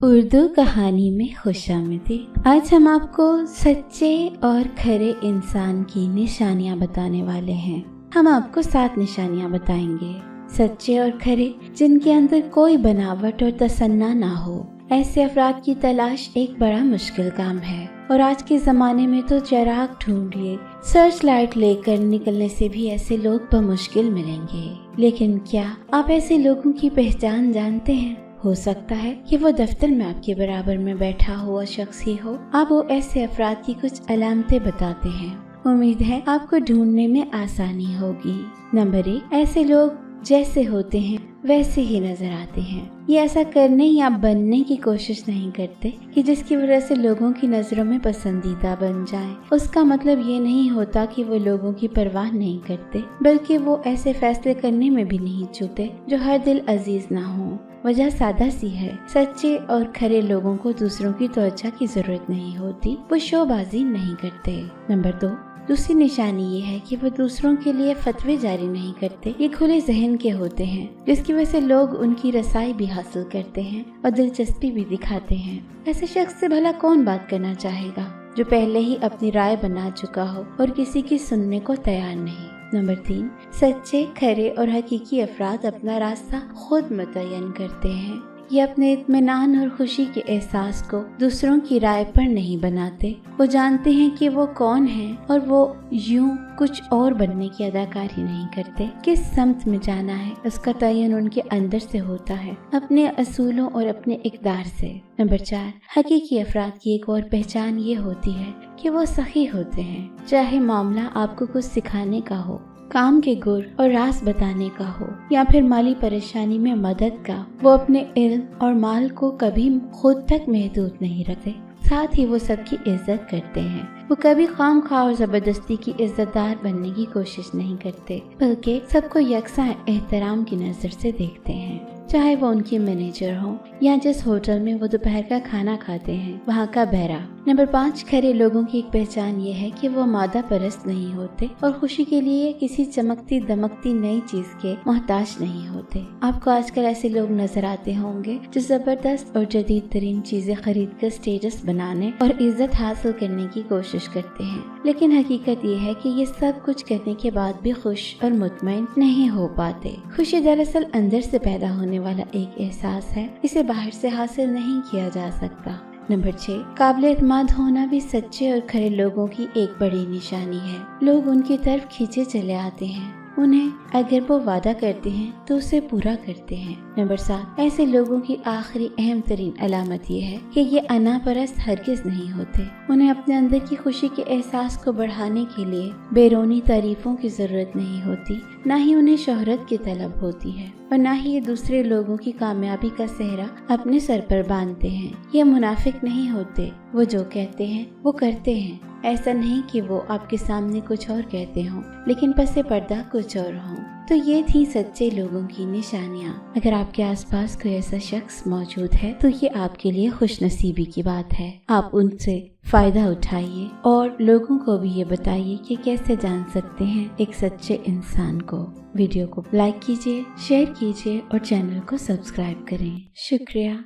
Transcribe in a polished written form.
उर्दू कहानी में खुशामदीद। आज हम आपको सच्चे और खरे इंसान की निशानियां बताने वाले हैं। हम आपको 7 निशानियां बताएंगे, सच्चे और खरे, जिनके अंदर कोई बनावट और तसन्ना ना हो। ऐसे अफराद की तलाश एक बड़ा मुश्किल काम है और आज के जमाने में तो चिराग ढूंढिए, सर्च लाइट लेकर निकलने से भी ऐसे लोग बमुश्किल मिलेंगे। लेकिन क्या आप ऐसे लोगों की पहचान जानते हैं? हो सकता है कि वो दफ्तर में आपके बराबर में बैठा हुआ शख्स ही हो। आप वो ऐसे अफराद की कुछ अलामतें बताते हैं। उम्मीद है आपको ढूंढने में आसानी होगी। नंबर 1, ऐसे लोग जैसे होते हैं वैसे ही नजर आते हैं। ये ऐसा करने या बनने की कोशिश नहीं करते कि जिसकी वजह से लोगों की नजरों में पसंदीदा बन जाएं। उसका मतलब ये नहीं होता कि वो लोगों की परवाह नहीं करते, बल्कि वो ऐसे फैसले करने में भी नहीं चूकते जो हर दिल अजीज ना हो। वजह सादा सी है, सच्चे और खरे लोगों को दूसरों की तवज्जो की जरूरत नहीं होती, वो शोबाजी नहीं करते। नंबर 2, दूसरी निशानी ये है कि वो दूसरों के लिए फतवे जारी नहीं करते। ये खुले जहन के होते हैं, जिसकी वजह से लोग उनकी रसाई भी हासिल करते हैं और दिलचस्पी भी दिखाते हैं। ऐसे शख्स से भला कौन बात करना चाहेगा जो पहले ही अपनी राय बना चुका हो और किसी की सुनने को तैयार नहीं। नंबर 3, सच्चे, खरे और हकीकी अफराद अपना रास्ता खुद मुतय्यन करते हैं। ये अपने इत्मीनान और खुशी के एहसास को दूसरों की राय पर नहीं बनाते। वो जानते हैं कि वो कौन है और वो यूं कुछ और बनने की अदाकारी नहीं करते। किस समत में जाना है उसका तयन उनके अंदर से होता है, अपने असूलों और अपने इक़दार से। नंबर 4, हकीकी अफराद की एक और पहचान ये होती है कि वो सही होते हैं। चाहे मामला आपको कुछ सिखाने का हो, काम के गुर और राज बताने का हो, या फिर माली परेशानी में मदद का, वो अपने इल्म और माल को कभी खुद तक महदूद नहीं रखते। साथ ही वो सबकी इज्जत करते हैं। वो कभी खामखा और जबरदस्ती की इज्जतदार बनने की कोशिश नहीं करते, बल्कि सबको यकसा एहतराम की नजर से देखते हैं। चाहे वो उनके मैनेजर हो या जिस होटल में वो दोपहर का खाना खाते हैं वहाँ का बहरा। नंबर 5, खरे लोगों की एक पहचान ये है कि वो मादा परस्त नहीं होते और खुशी के लिए किसी चमकती दमकती नई चीज के मोहताज नहीं होते। आपको आजकल ऐसे लोग नजर आते होंगे जो जबरदस्त और जदीद तरीन चीजें खरीद कर स्टेटस बनाने और इज्जत हासिल करने की कोशिश करते हैं, लेकिन हकीकत ये है कि ये सब कुछ करने के बाद भी खुश और मुतमईन नहीं हो पाते। खुशी दरअसल अंदर से पैदा होने वाला एक एहसास है, इसे बाहर से हासिल नहीं किया जा सकता। नंबर 6, काबिल एतमाद होना भी सच्चे और खरे लोगों की एक बड़ी निशानी है। लोग उनकी तरफ खींचे चले आते हैं। उन्हें अगर वो वादा करते हैं तो उसे पूरा करते हैं। नंबर 7, ऐसे लोगों की आखिरी अहम तरीन अलामत ये है कि ये अनापरस्त हरगिज नहीं होते। उन्हें अपने अंदर की खुशी के एहसास को बढ़ाने के लिए बैरूनी तारीफों की जरूरत नहीं होती, न ही उन्हें शोहरत की तलब होती है और न ही ये दूसरे लोगों की कामयाबी का सेहरा अपने सर पर बांधते हैं। ये मुनाफिक नहीं होते, वो जो कहते हैं वो करते हैं। ऐसा नहीं कि वो आपके सामने कुछ और कहते हों लेकिन पसे पर्दा कुछ और हों। तो ये थी सच्चे लोगों की निशानियाँ। अगर आपके आसपास कोई ऐसा शख्स मौजूद है तो ये आपके लिए खुशनसीबी की बात है। आप उनसे फायदा उठाइए और लोगों को भी ये बताइए कि कैसे जान सकते हैं एक सच्चे इंसान को। वीडियो को लाइक कीजिए, शेयर कीजिए और चैनल को सब्सक्राइब करें। शुक्रिया।